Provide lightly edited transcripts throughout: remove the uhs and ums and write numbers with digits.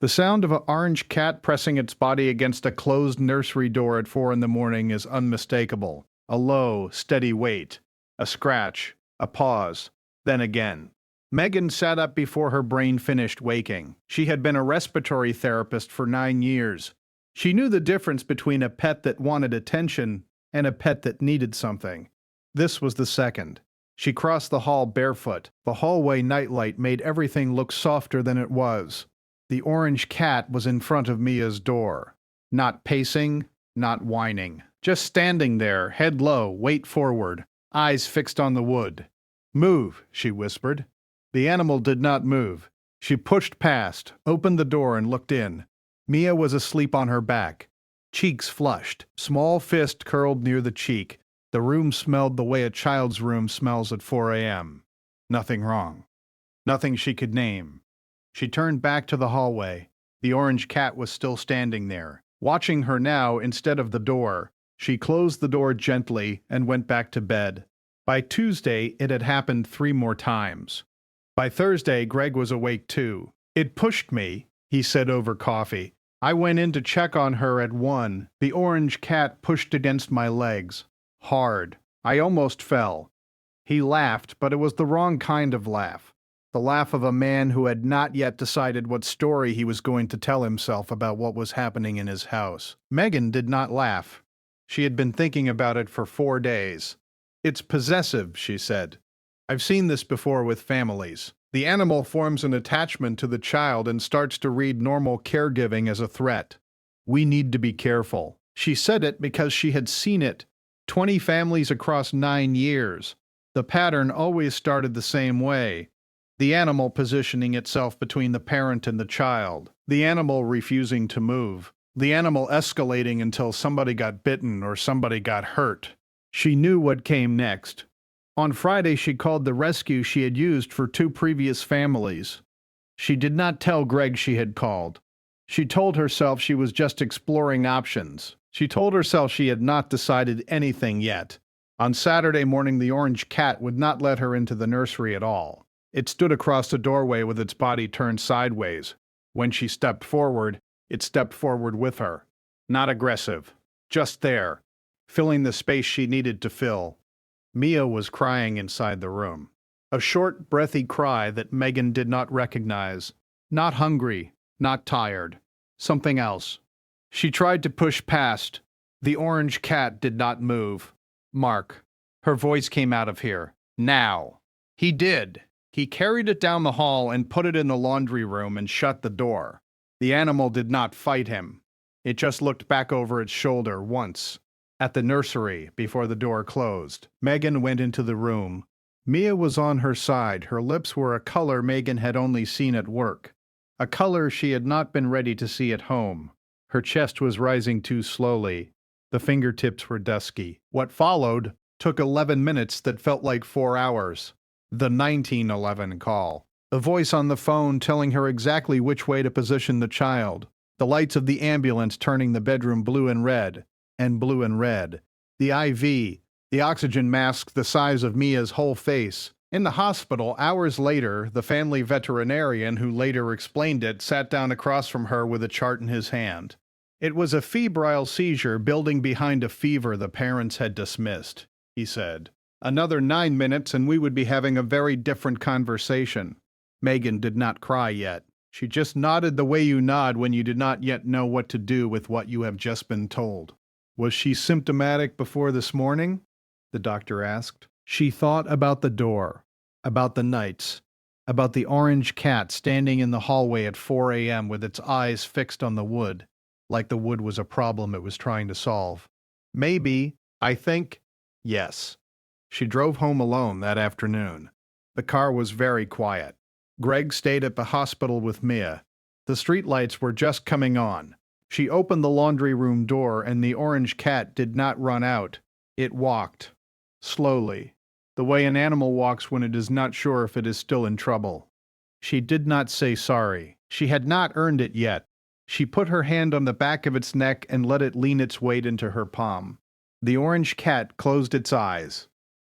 The sound of an orange cat pressing its body against a closed nursery door at 4 in the morning is unmistakable. A low, steady wait. A scratch. A pause. Then again. Megan sat up before her brain finished waking. She had been a respiratory therapist for 9 years. She knew the difference between a pet that wanted attention and a pet that needed something. This was the second. She crossed the hall barefoot. The hallway nightlight made everything look softer than it was. The orange cat was in front of Mia's door. Not pacing, not whining. Just standing there, head low, weight forward, eyes fixed on the wood. "Move," she whispered. The animal did not move. She pushed past, opened the door and looked in. Mia was asleep on her back. Cheeks flushed, small fist curled near the cheek. The room smelled the way a child's room smells at 4 a.m. Nothing wrong. Nothing she could name. She turned back to the hallway. The orange cat was still standing there, watching her now instead of the door. She closed the door gently and went back to bed. By Tuesday, it had happened 3 more times. By Thursday, Greg was awake too. "It pushed me," he said over coffee. "I went in to check on her at 1. The orange cat pushed against my legs. Hard. I almost fell." He laughed, but it was the wrong kind of laugh. The laugh of a man who had not yet decided what story he was going to tell himself about what was happening in his house. Megan did not laugh. She had been thinking about it for 4 days. "It's possessive," she said. "I've seen this before with families. The animal forms an attachment to the child and starts to read normal caregiving as a threat. We need to be careful." She said it because she had seen it. 20 families across 9 years. The pattern always started the same way. The animal positioning itself between the parent and the child. The animal refusing to move. The animal escalating until somebody got bitten or somebody got hurt. She knew what came next. On Friday, she called the rescue she had used for 2 previous families. She did not tell Greg she had called. She told herself she was just exploring options. She told herself she had not decided anything yet. On Saturday morning, the orange cat would not let her into the nursery at all. It stood across the doorway with its body turned sideways. When she stepped forward, it stepped forward with her. Not aggressive. Just there, filling the space she needed to fill. Mia was crying inside the room. A short, breathy cry that Megan did not recognize. Not hungry, not tired. Something else. She tried to push past. The orange cat did not move. "Mark." Her voice came out of here. "Now." He did. He carried it down the hall and put it in the laundry room and shut the door. The animal did not fight him. It just looked back over its shoulder once. At the nursery, before the door closed. Megan went into the room. Mia was on her side. Her lips were a color Megan had only seen at work. A color she had not been ready to see at home. Her chest was rising too slowly. The fingertips were dusky. What followed took 11 minutes that felt like 4 hours. The 1911 call. A voice on the phone telling her exactly which way to position the child. The lights of the ambulance turning the bedroom blue and red. And blue and red. The IV, the oxygen mask the size of Mia's whole face. In the hospital, hours later, the family veterinarian who later explained it sat down across from her with a chart in his hand. It was a febrile seizure building behind a fever the parents had dismissed, he said. Another 9 minutes and we would be having a very different conversation. Megan did not cry yet. She just nodded the way you nod when you do not yet know what to do with what you have just been told. "Was she symptomatic before this morning?" the doctor asked. She thought about the door, about the nights, about the orange cat standing in the hallway at 4 a.m. with its eyes fixed on the wood, like the wood was a problem it was trying to solve. Maybe, I think, yes. She drove home alone that afternoon. The car was very quiet. Greg stayed at the hospital with Mia. The streetlights were just coming on. She opened the laundry room door and the orange cat did not run out. It walked. Slowly. The way an animal walks when it is not sure if it is still in trouble. She did not say sorry. She had not earned it yet. She put her hand on the back of its neck and let it lean its weight into her palm. The orange cat closed its eyes.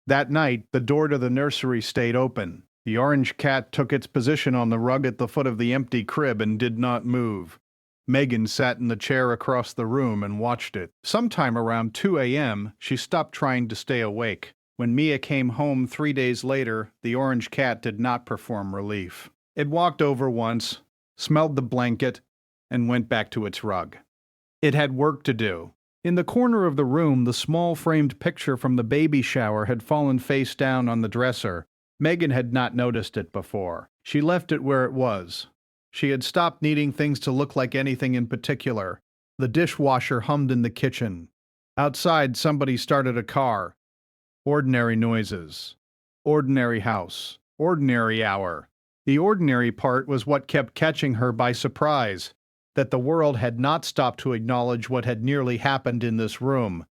That night, the door to the nursery stayed open. The orange cat took its position on the rug at the foot of the empty crib and did not move. Megan sat in the chair across the room and watched it. Sometime around 2 a.m., she stopped trying to stay awake. When Mia came home 3 days later, the orange cat did not perform relief. It walked over once, smelled the blanket, and went back to its rug. It had work to do. In the corner of the room, the small framed picture from the baby shower had fallen face down on the dresser. Megan had not noticed it before. She left it where it was. She had stopped needing things to look like anything in particular. The dishwasher hummed in the kitchen. Outside, somebody started a car. Ordinary noises. Ordinary house. Ordinary hour. The ordinary part was what kept catching her by surprise, that the world had not stopped to acknowledge what had nearly happened in this room.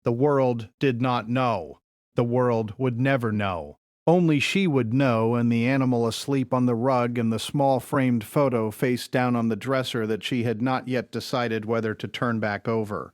The world did not know. The world would never know. Only she would know, and the animal asleep on the rug and the small framed photo face down on the dresser that she had not yet decided whether to turn back over.